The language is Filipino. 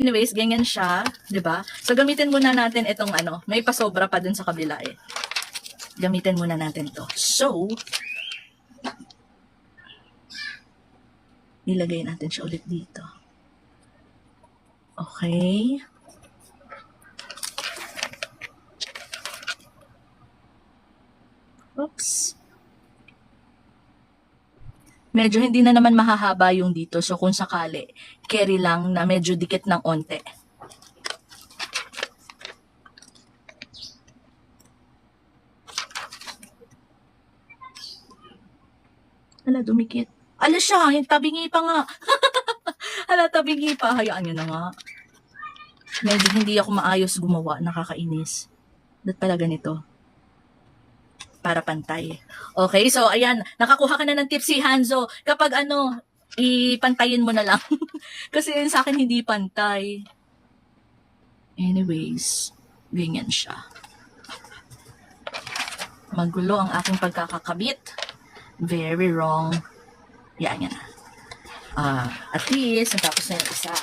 Anyways, ganyan siya, 'di ba? So gamitin muna natin itong ano, may pasobra pa dun sa kabila eh. Gamitin muna natin 'to. So, nilagay natin siya ulit dito. Okay. Oops. Medyo hindi na naman mahahaba yung dito. So, kung sakali, carry lang na medyo dikit ng onte. Hala, dumikit. Ala siya, tabingi pa nga. Hala, tabingi pa. Hayaan nyo na nga. Medyo hindi ako maayos gumawa. Nakakainis. Ba't pala ganito? Para pantay. Okay, so ayan, nakakuha ka na ng tips si Hanzo. Kapag ano, ipantayin mo na lang. Kasi yun sa akin hindi pantay. Anyways, ganyan siya. Magulo ang aking pagkakakabit. Very wrong. Yan. At least, natapos na yung isa.